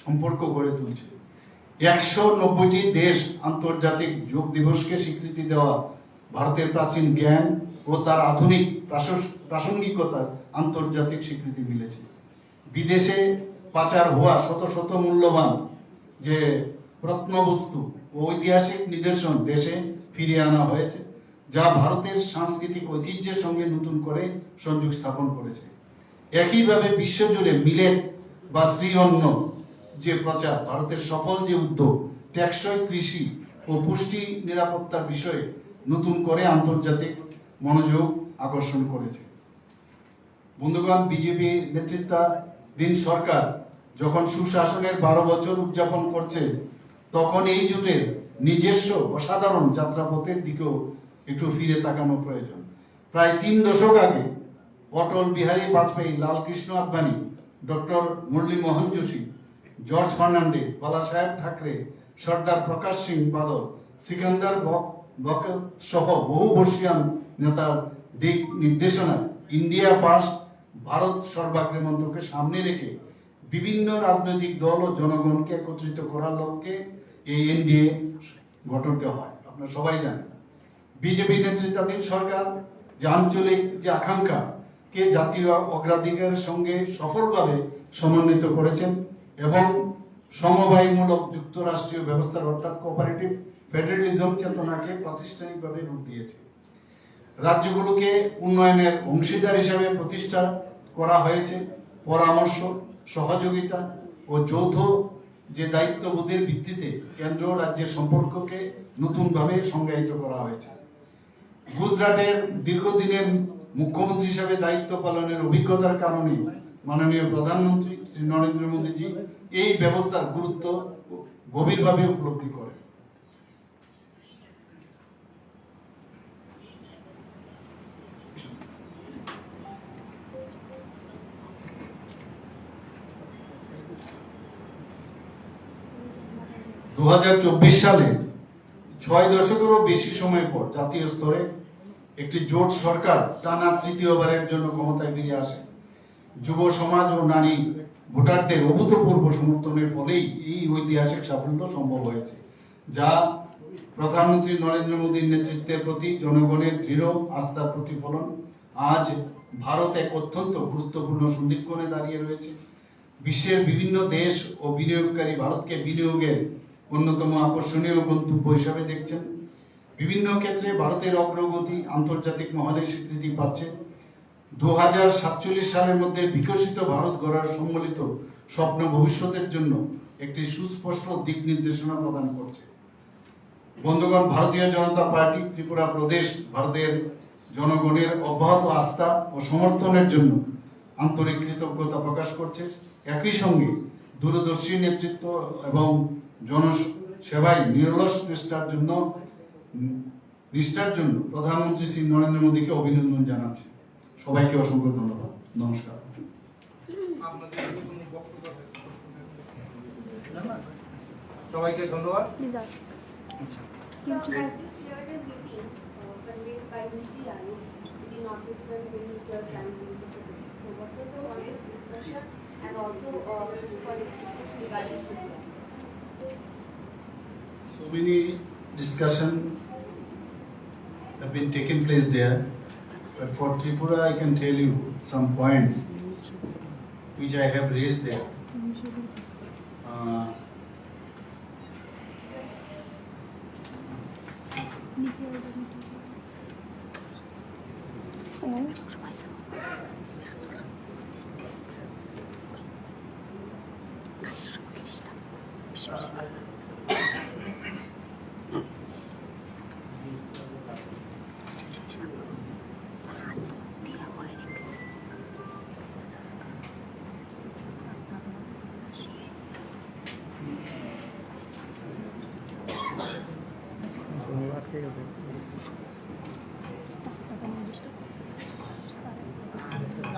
সম্পর্ক গড়ে তুলছে। 190টি দেশ আন্তর্জাতিক যোগ দিবসকে স্বীকৃতি দেওয়া ভারতের প্রাচীন জ্ঞান ও তার আধুনিক প্রাসঙ্গিকতার আন্তর্জাতিক স্বীকৃতি মিলেছে। বিদেশে পাচার হওয়া শত শত মূল্যবান যে প্রত্নবস্তু ও ঐতিহাসিক নিদর্শন দেশে ফিরিয়ে আনা হয়েছে, যা ভারতের সাংস্কৃতিক ঐতিহ্যের সঙ্গে নতুন করে সংযোগ স্থাপন করেছে। একইভাবে বিশ্বজুড়ে মিলেট বা শ্রী অন্ন যে প্রচার, ভারতের সফল যে উদ্যোগ টেকসই কৃষি ও পুষ্টি নিরাপত্তার বিষয়ে নতুন করে আন্তর্জাতিক মনোযোগ আকর্ষণ করেছে। বন্ধুগণ, বিজেপি নেতৃত্বাধীন সরকার যখন সুশাসনের 12 বছর উদযাপন করছে, তখন এই জোটের নিজস্ব অসাধারণ যাত্রাপথের দিকেও একটু ফিরে তাকানো প্রয়োজন। প্রায় 3 দশক আগে অটল বিহারী বাজপেয়ী, লালকৃষ্ণ আদবানি, ডক্টর মুরলী মোহন যোশী, জর্জ ফার্নান্ডেজ, বালা সাহেব ঠাকরে, সর্দার প্রকাশ সিং বাদল, সিকান্দার বক সহ বহু বর্ষীয়ান নেতার দিক নির্দেশনা ইন্ডিয়া ফার্স্ট, ভারত সর্বাগ্রে মন্ত্রকে সামনে রেখে বিভিন্ন রাজনৈতিক দল ও জনগণকে একত্রিত করার লক্ষ্যে এই এনডিএ গঠিত হয়। আপনারা সবাই জানেন, বিজেপি নেতৃত্বাধীন সরকার যে আঞ্চলিক যে আকাঙ্ক্ষাকে জাতীয় অগ্রাধিকারের সঙ্গে সফলভাবে সমন্বিত করেছেন এবং সমবায়মূলক যুক্তরাষ্ট্রীয় ব্যবস্থার অর্থাৎ কোঅপারেটিভ ফেডারেলিজম চেতনাকে প্রাতিষ্ঠানিকভাবে রূপ দিয়েছে। রাজ্যগুলোকে উন্নয়নের অংশীদার হিসাবে প্রতিষ্ঠা করা হয়েছে। পরামর্শ, সহযোগিতা ও যৌথ যে দায়িত্ববোধের ভিত্তিতে কেন্দ্র রাজ্যের সম্পর্ককে নতুনভাবে সংজ্ঞায়িত করা হয়েছে। গুজরাটের দীর্ঘদিনের মুখ্যমন্ত্রী হিসাবে দায়িত্ব পালনের অভিজ্ঞতার কারণে মাননীয় প্রধানমন্ত্রী শ্রী নরেন্দ্র মোদীজি এই ব্যবস্থার গুরুত্ব গভীরভাবে উপলব্ধি করেন। সালে 6 দশকেরও বেশি সময় পর জাতীয় স্তরে একটি জোট সরকার টানা তৃতীয়বারের জন্য ক্ষমতায় ফিরে আসে। যুব সমাজ ও নারী ভোটারদের অভূতপূর্ব সমর্থনের ফলেই এই ঐতিহাসিক সাফল্য সম্ভব হয়েছে, যা প্রধানমন্ত্রী নরেন্দ্র মোদীর নেতৃত্বের প্রতি জনগণের দৃঢ় আস্থার প্রতিফলন। আজ ভারত এক অত্যন্ত গুরুত্বপূর্ণ সন্ধিক্ষণে দাঁড়িয়ে রয়েছে। বিশ্বের বিভিন্ন দেশ ও বিনিয়োগকারী ভারতকে বিনিয়োগের অন্যতম আকর্ষণীয় গন্তব্য হিসাবে দেখছেন। বিভিন্ন ক্ষেত্রে ভারতের অগ্রগতি আন্তর্জাতিক মহলে স্বীকৃতি পাচ্ছে। 2047 সালের মধ্যে বিকশিত ভারত গড়ার সম্মিলিত স্বপ্ন ভবিষ্যতের জন্য একটি সুস্পষ্ট দিক নির্দেশনা প্রদান করছে। বন্ধুগণ, ভারতীয় জনতা পার্টি ত্রিপুরা প্রদেশ ভারতের জনগণের অব্যাহত আস্থা ও সমর্থনের জন্য আন্তরিক কৃতজ্ঞতা প্রকাশ করছে। একই সঙ্গে দূরদর্শী নেতৃত্ব এবং জনসেবায় নিরলস নিষ্ঠার জন্য প্রধানমন্ত্রী শ্রী নরেন্দ্র মোদীকে অভিনন্দন জানাচ্ছি। সবাইকে অসংখ্য ধন্যবাদ। নমস্কার। সবাইকে ধন্যবাদ। So, as you chaired a meeting convened by Mishti Lalu, the Northeastern Ministers and Minister. So, what was the this politics regarding Tripura? So many discussion have been taking place there, but for Tripura I can tell you some points which I have raised there.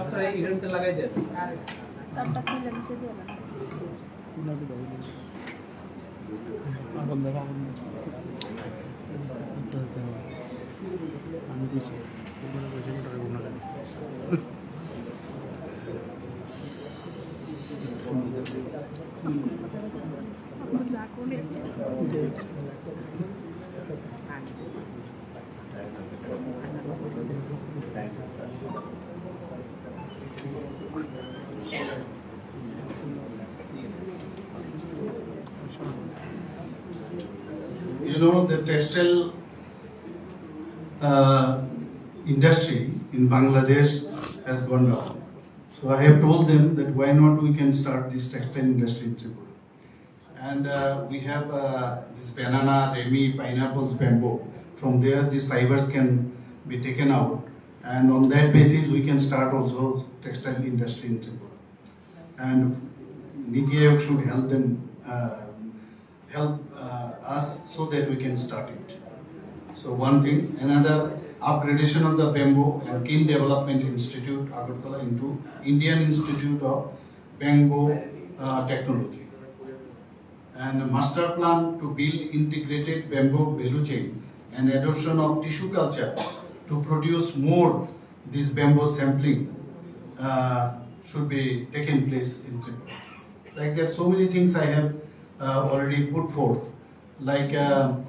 আপনারা ইভেন্টে লাগাই দেন তারটা খুলে মিশে দিয়ে না You know, the textile industry in Bangladesh has gone down. So I have told them that why not we can start this textile industry in Tripura. And we have this banana, remi, pineapples, bamboo. From there, these fibers can be taken out, and on that basis, we can start also textile industry in Tripura. And Niti Aayog should help them, help us so that we can start it. So one thing, another upgradation of the bamboo and Kin Development Institute, Agartala, into Indian Institute of Bamboo Technology. And a master plan to build integrated bamboo value chain and adoption of tissue culture to produce more this bamboo sampling should be taken place in Tripura. Like that, so many things I have already put forth, like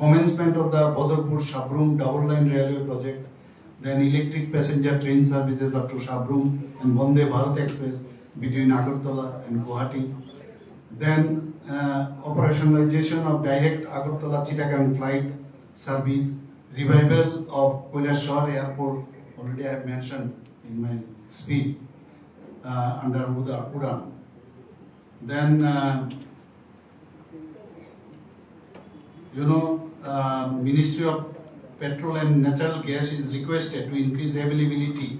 commencement of the Badarpur Shabrum double line railway project, then electric passenger train services up to Shabrum and Vande Bharat Express between Agartala and Guwahati. Then operationalization of direct Agartala-Chittagong flight service, revival of Kailaswar Airport, already I have mentioned in my speech, under Udan. Then, Ministry of Petrol and Natural Gas is requested to increase availability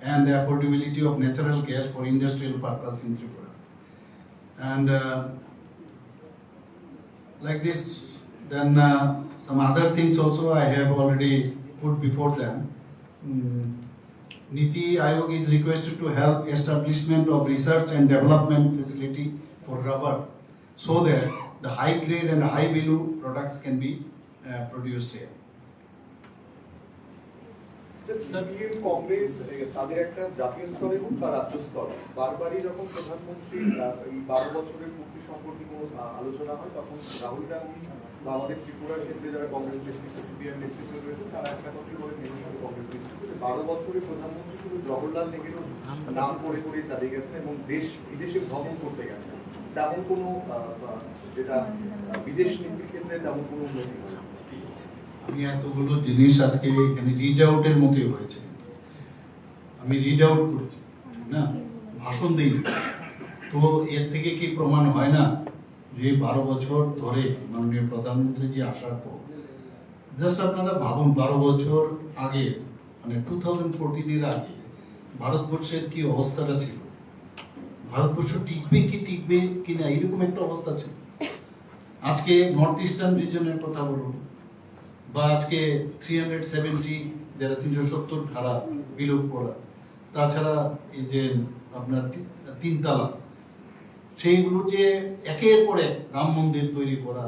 and affordability of natural gas for industrial purpose in Tripura. And like this, then some other things also I have already put before them. Niti Aayog is requested to help establishment of research and development facility for rubber, so that the high grade and high value products can be produced here. CPM Congress তাদের একটা জাতীয় স্তরে হোক বা রাজ্য স্তরে বারবারই যখন প্রধানমন্ত্রী এই 12 বছরের পূর্তি সম্পর্কে কোনো আলোচনা হয়, তখন রাহুল গান্ধী বা আমাদের ত্রিপুরার ক্ষেত্রে যারা কংগ্রেস নেতৃত্ব সিপিএম নেতৃত্ব রয়েছে তারা একটা কথাই বলে মেনে সাথে কংগ্রেস নেতৃত্ব 12 বছরের প্রধানমন্ত্রী শুধু জওহরলাল নেহরুর নাম করে করে চালিয়ে গেছেন এবং দেশ বিদেশে ভ্রমণ করতে গেছেন। তেমন কোনো যেটা বিদেশ নীতির ক্ষেত্রে তেমন কোনো উন্নতি হয়। আমি এতগুলো জিনিস আজকে এখানে রিড আউটের মতোই হয়েছে, আমি রিড আউট করেছি না, ভাষণ দিই। তো এর থেকে কি প্রমাণ হয় না যে 12 বছর ধরে মাননীয় প্রধানমন্ত্রী জি আসার পর, জাস্ট আপনারা ভাবুন 12 বছর আগে, মানে 2014 এর আগে ভারতবর্ষের কি অবস্থাটা ছিল, ভারতবর্ষ টিকবে কিনা এরকম একটা অবস্থা ছিল। আজকে নর্থ ইস্টার্ন রিজনের কথা বলুন, বা আজকে 370 যারা 370 ধারা বিলোপ করা, তাছাড়া এই যে আপনার 3 তালাক, সেইগুলো যে একের পর এক রাম মন্দির তৈরি করা,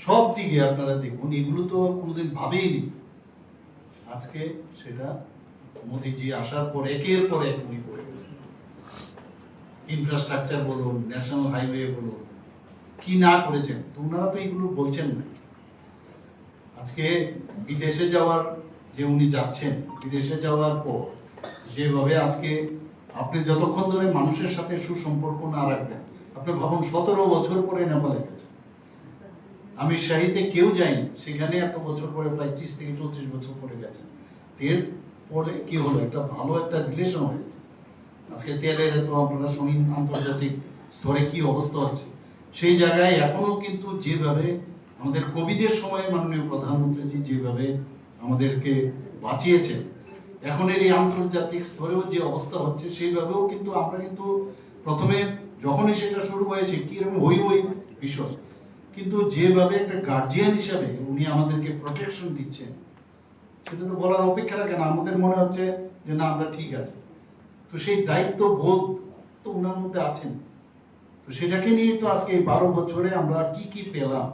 সব দিকে আপনারা দেখুন, এগুলো তো কোনোদিন ভাবেইনি। আজকে সেটা মোদিজি আসার পর একের পর এক উনি করে। ইনফ্রাস্ট্রাকচার বলুন, ন্যাশনাল হাইওয়ে বলুন, কি না করেছেন, তো ওনারা তো এগুলো বলছেন না। আজকে বিদেশে যাওয়ার যে উনি যাচ্ছেন, বিদেশে যাওয়ার পর যেভাবে আজকে আপনি যতক্ষণ ধরে মানুষের সাথে সুসম্পর্ক না রাখবেন, আপনি ভাবুন 17 বছর পরে নেপালে গেছেন। আমি শাহিতে কেউ যাইনি, সেখানে এত বছর পরে প্রায় 30 থেকে 34 বছর পরে গেছেন। এর পরে কি হলো, একটা ভালো একটা রিলেশন হয়েছে। আজকে তেলের এত আপনারা শুনি আন্তর্জাতিক স্তরে কি অবস্থা হচ্ছে, সেই জায়গায় এখনো কিন্তু যেভাবে আমাদের কোভিডের সময় মাননীয় প্রধানমন্ত্রীজি যেভাবে আমাদেরকে বাঁচিয়েছেন, এখন এই আন্তর্জাতিক স্তরেও যে অবস্থা হচ্ছে সেইভাবেও কিন্তু আমরা কিন্তু প্রথমে যখনই সেটা শুরু হয়েছে কি এরকম হই বিষয়, কিন্তু যেভাবে একটা গার্জিয়ান হিসাবে উনি আমাদেরকে প্রোটেকশন দিচ্ছেন, সেটা তো বলার অপেক্ষা রাখে না। আমাদের মনে হচ্ছে যে না, আমরা ঠিক আছে। তো সেই দায়িত্ব বোধ তো ওনার মধ্যে আছেন। তো সেটাকে নিয়ে তো আজকে 12 বছরে আমরা কি কি পেলাম,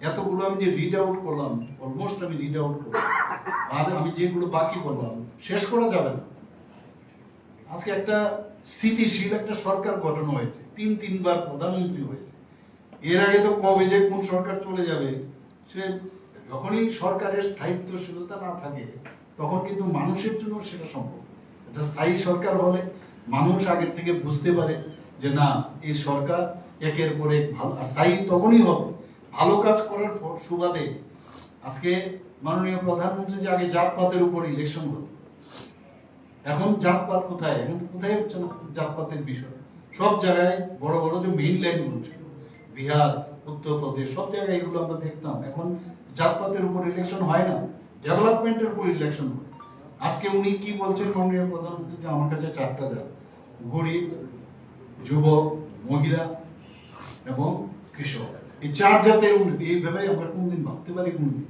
এতগুলো আমি যে রিড আউট করলাম, অলমোস্ট আমি রিড আউট করলাম, আর আমি যেগুলো বাকি বললাম শেষ করা যাবে না। আজকে একটা স্থিতিশীল একটা সরকার গঠন হয়েছে, তিনবার প্রধানমন্ত্রী হয়েছে। এর আগে তো কবে যে কোন সরকার চলে যাবে, সে যখনই সরকারের স্থায়িত্বশীলতা না থাকে তখন কিন্তু মানুষের জন্য সেটা সম্ভব। এটা স্থায়ী সরকার হলে মানুষ আগের থেকে বুঝতে পারে যে না, এই সরকার একের পর এক ভালো, স্থায়ী তখনই হবে ভালো কাজ করার সুবাদে। আজকে মাননীয় প্রধানমন্ত্রী যে আগে জাতপাতের উপর ইলেকশন হতো, এখন জাতপাত কোথায়, এখন কোথায় হচ্ছে না জাতপাতের বিষয়। সব জায়গায় বড় বড় যে মেইন লাইনগুলো ছিল, বিহার, উত্তরপ্রদেশ, সব জায়গায় এগুলো আমরা দেখতাম। এখন জাতপাতের উপর ইলেকশন হয় না, ডেভেলপমেন্টের উপর ইলেকশন হয়। আজকে উনি কি বলছেন মাননীয় প্রধানমন্ত্রী, যে আমার কাছে 4টা জাত, গরিব, যুবক, মহিলা এবং কৃষক, এই 4 জাতের উন্নতি। এইভাবে আমরা কোনদিন ভাবতে পারি কোনদিন?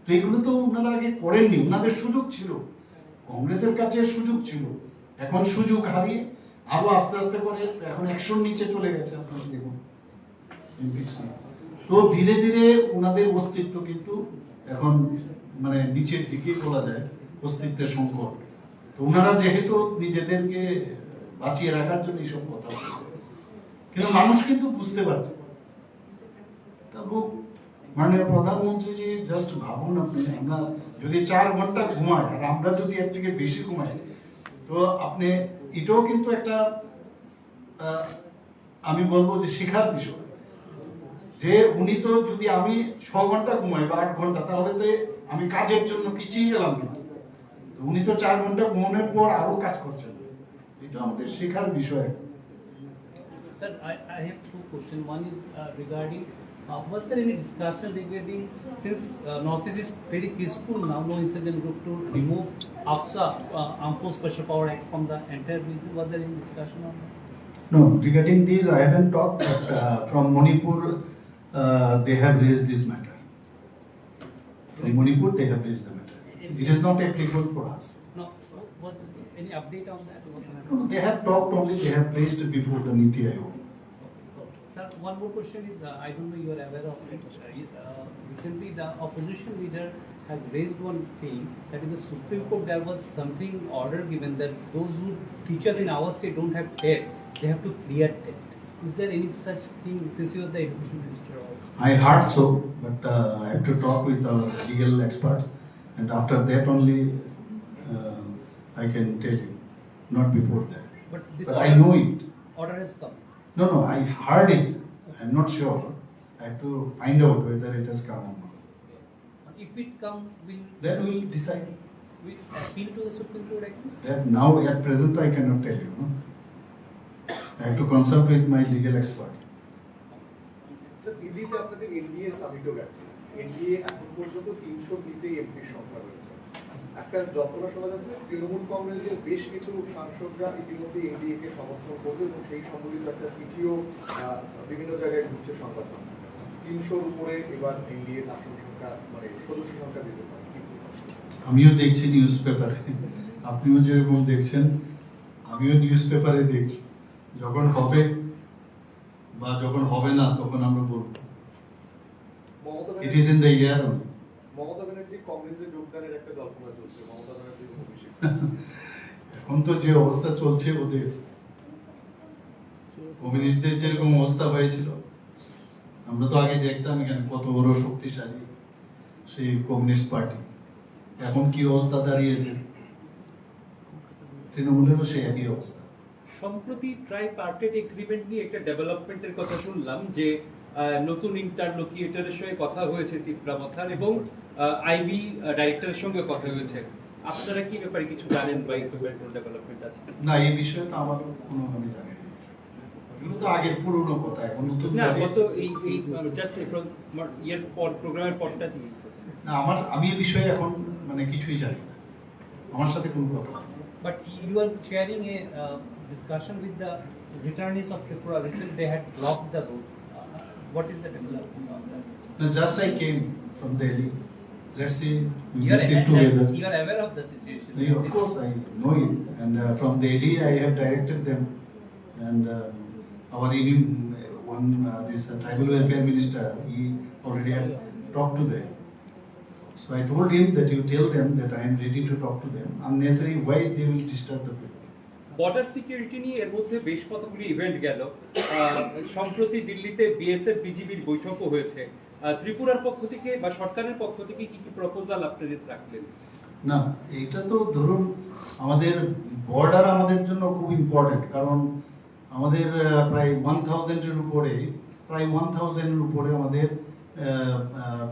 তো এগুলো তো ওনারা আগে করেননি, ওনাদের সুযোগ ছিল, কংগ্রেসের কাছে সুযোগ ছিল। এখন সুযোগ হারিয়ে আরো আস্তে আস্তে করে এখন 100-র নিচে চলে গেছে। আপনারা দেখুন, তো ধীরে ধীরে ওনাদের অস্তিত্ব কিন্তু এখন মানে নিচের দিকে বলা যায়, অস্তিত্বের সংকট। তো ওনারা যেহেতু নিজেদেরকে বাঁচিয়ে রাখার জন্য এইসব কথা বলছে, কিন্তু মানুষ কিন্তু বুঝতে পারছে। মাননীয় প্রধানমন্ত্রী জাস্ট ভাবুন আপনি, আমরা যদি 4 ঘন্টা ঘুমাই আর আমরা যদি এর থেকে বেশি ঘুমাই, তো আপনি এটাও কিন্তু একটা আমি বলবো যে শেখার বিষয়, যে উনি তো যদি আমি 6 ঘন্টা ঘুমাই বা 8 ঘন্টা, তাহলে তো আমি কাজের জন্য পিছিয়ে গেলাম না। উনি তো 4 ঘন্টা ঘুমানোর পর আরো কাজ করছেন, এটা আমাদের শেখার বিষয়। Sir, I have 2 questions. One is regarding, was there any discussion regarding, since Northeast is very peaceful now, no insurgent group, to remove AFSA, Armed Forces Special Power Act from the entire region? Was there any discussion on that? No, regarding these I haven't talked, but from Manipur they have raised this matter. From Manipur they have raised the matter. It is not applicable for us. No, was any update on that? No, they have talked only, they have placed it before the Niti Aayog. Sir, one more question is, I don't know you are aware of it. Recently, the opposition leader has raised one thing, that in the Supreme Court there was something order given that those who teachers in our state don't have TET, they have to clear TET. Is there any such thing, since you are the education minister also? I heard so, but I have to talk with our legal experts, and after that only I can tell you, not before that. But this But I order- know it. Order has come. No, I heard it. I'm not sure. I have to find out whether it has come or not. If it comes, Then we will decide. will appeal to the Supreme Court again? That now at present I cannot tell you. No? I have to consult with my legal expert. Sir, দিল্লিতে আপনাদের NDA সামিটও গেছে। NDA এখন পর্যন্ত 300-র নিচেই এমপির সংখ্যা রয়েছে। একটা জল্পনা শোনা যাচ্ছে তৃণমূল কংগ্রেসের বেশ কিছু সাংসদরা ইতিমধ্যে এনডিএ কে সমর্থন করবে এবং সেই সম্বলিত একটা চিঠিও বিভিন্ন জায়গায় ঘুরছে সংবাদ মাধ্যমে। 300-র উপরে এবার এনডিএ আসন সংখ্যা, মানে সদস্য সংখ্যা দিতে পারে। আমিও দেখছি নিউজ পেপারে, আপনিও যেরকম দেখছেন আমিও নিউজ পেপারে দেখছি। যখন হবে বা যখন হবে না তখন আমরা বলবো। Mamata it is in the year. Mamata Banerjee কংগ্রেসে যোগদানের একটা জল্পনা চলছে, মমতা ব্যানার্জির অভিষেক। এখন তো যে অবস্থা চলছে ওদের, কমিউনিস্টদের যেরকম অবস্থা হয়েছিল, আমরা তো আগে দেখতাম এখানে কত বড় শক্তিশালী সেই কমিউনিস্ট পার্টি, এখন কি অবস্থা দাঁড়িয়েছে, তৃণমূলেরও সেই একই অবস্থা। সম্প্রতি ট্রাইপার্টেড এগ্রিমেন্ট নিয়ে একটা ডেভেলপমেন্টের কথা শুনলাম যে নতুন ইন্টারলোকিয়েটরের সঙ্গে কথা হয়েছে ত্রিপুরা মাথার এবং আইবি ডাইরেক্টরের সঙ্গে কথা হয়েছে। আপনারা কি ব্যাপারে কিছু জানেন বা এই ব্যাপারে কোনো ডেভেলপমেন্ট আছে? না, এই বিষয়ে তো আমার কোনো আমি জানি না, এগুলো তো আগের পুরনো কথা, এখন নতুন না, গত এই জাস্ট ইয়ের পর প্রোগ্রামের পরটা দিয়ে না, আমি এই বিষয়ে এখন মানে কিছুই জানি না, আমার সাথে কোনো কথা নেই। But you are chairing a discussion with the returnees of Tripura. Recently, they had blocked the road. What is the development on that? No, just I came from Delhi. Let's see, we You will are, sit together. you are aware of the situation. Yeah, of course, I know it. And from Delhi, I have directed them. And our this tribal welfare minister, he already had talked to them. So I told him that you tell them that I am ready to talk to them. Unnecessary, why they will disturb the people. Border security নিয়ে এর মধ্যে বেশ কতগুলি event গেল। সম্প্রতি দিল্লিতে BSF বিজিবির বৈঠকও হয়েছে। ত্রিপুরার পক্ষ থেকে বা সরকারের পক্ষ থেকে কি কি প্রপোজাল আপনাদের রাখলেন? না, এটা তো ধরুন আমাদের বর্ডার আমাদের জন্য খুব ইম্পর্টেন্ট, কারণ আমাদের প্রায় 1000-এর উপরে আমাদের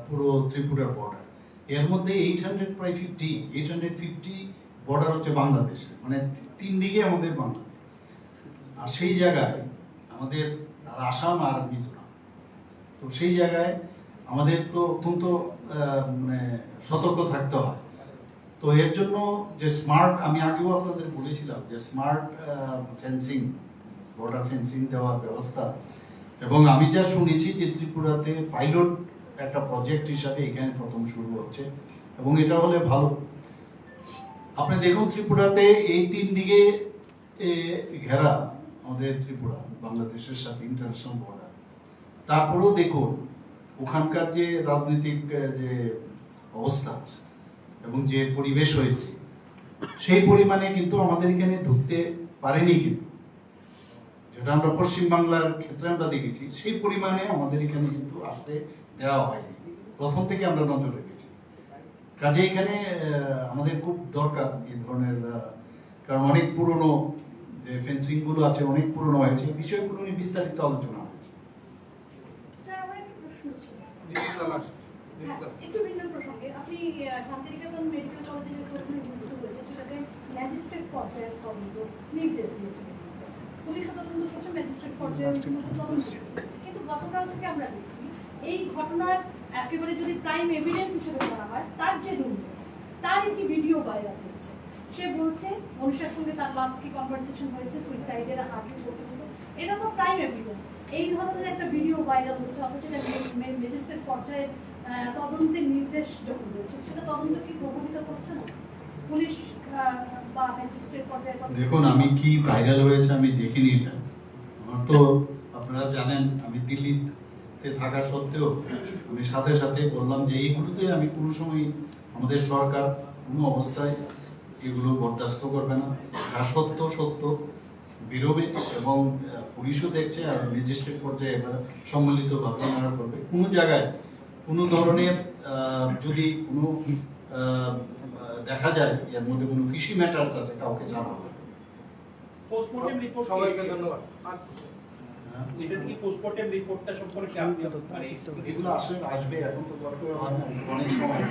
পুরো ত্রিপুরার বর্ডার। এর মধ্যে 850 বর্ডার হচ্ছে বাংলাদেশে, মানে 3 দিকে আমাদের বাংলাদেশ। আর সেই জায়গায় আমাদের আসাম আর মিজোরাম, তো সেই জায়গায় আমাদের তো অত্যন্ত মানে সতর্ক থাকতে হয়। তো এর জন্য যে স্মার্ট, আমি আগেও আপনাদের বলেছিলাম যে স্মার্ট ফেন্সিং, বর্ডার ফেন্সিং দেওয়ার ব্যবস্থা, এবং আমি যা শুনেছি যে ত্রিপুরাতে পাইলট একটা প্রজেক্ট হিসাবে এখানে প্রথম শুরু হচ্ছে, এবং এটা হলে ভালো। আপনি দেখুন ত্রিপুরাতে এই 3 দিকে ঘেরা আমাদের ত্রিপুরা বাংলাদেশের সাথে ইন্টারন্যাশনাল বর্ডার, তারপরেও দেখুন ওখানকার যে রাজনৈতিক যে অবস্থা এবং যে পরিবেশ হয়েছে, সেই পরিমাণে কিন্তু আমাদের এখানে ঢুকতে পারেনি, কিন্তু যেটা আমরা পশ্চিমবাংলার ক্ষেত্রে আমরা দেখেছি সেই পরিমাণে আমাদের এখানে কিন্তু আসতে দেওয়া হয়নি, প্রথম থেকে আমরা নজর রেখেছি। কাজে এখানে আমাদের খুব দরকার এই ধরনের, কারণ অনেক পুরনো যে ফেন্সিং গুলো আছে অনেক পুরনো হয়েছে, বিষয়গুলো নিয়ে বিস্তারিত আলোচনা হয়েছে। স্যার, আমার একটা প্রশ্ন ছিল। হ্যাঁ, একটু ভিন্ন প্রসঙ্গে। আপনি শান্তিনিকেতন মেডিকেল কলেজে যে প্রথমে ভর্তি হয়েছে সেটাতে ম্যাজিস্ট্রেট পর্যায়ের তদন্ত নির্দেশ দিয়েছিলেন। পুলিশ তদন্ত করছে, ম্যাজিস্ট্রেট পর্যায়ে তদন্ত শুরু হয়েছে। কিন্তু গতকাল থেকে আমরা দেখছি এই ঘটনার একেবারে যদি প্রাইম এভিডেন্স হিসেবে ধরা হয়, তার যে রুম, তার একটি ভিডিও ভাইরাল হচ্ছে। সে বলছে মনীষার সঙ্গে তার লাস্ট কি কনভারসেশন হয়েছে সুইসাইডের আগে পর্যন্ত। এটা তো প্রাইম এভিডেন্স। এই ধরনের একটা ভিডিও ভাইরাল হচ্ছে, অথচ ম্যাজিস্ট্রেট পর্যায়ে তদন্তের নির্দেশ যখন রয়েছে, সেটা তদন্ত কি প্রভাবিত করছে না পুলিশ বা ম্যাজিস্ট্রেট পর্যায়ে? দেখুন, আমি কি ভাইরাল হয়েছে আমি দেখিনি এটা। আমার তো আপনারা জানেন আমি দিল্লিতে থাকা সত্ত্বেও আমি সাথে সাথে বললাম যে এইগুলোতে আমি কোনো সময়, আমাদের সরকার কোনো অবস্থায় এগুলো বরদাস্ত করবে না। যা সত্য বেরোবে, এবং পুলিশও দেখছে আর ম্যাজিস্ট্রেট পর্যায়ে এবার সম্মিলিতভাবে ওনারা করবে। কোনো জায়গায় কোনো ধরনের যদি কোনো দেখা যায় এর মধ্যে কোনো ফিশি ম্যাটারস আছে, কাউকে ছাড়া হবে। পোস্টমর্টেম রিপোর্ট, সবাইকে ধন্যবাদ। এটা কি পোস্টমর্টেম রিপোর্টটা সম্পর্কে আপনি মানে এগুলো আসবে, এখন তো দরকার হয় না, অনেক সময়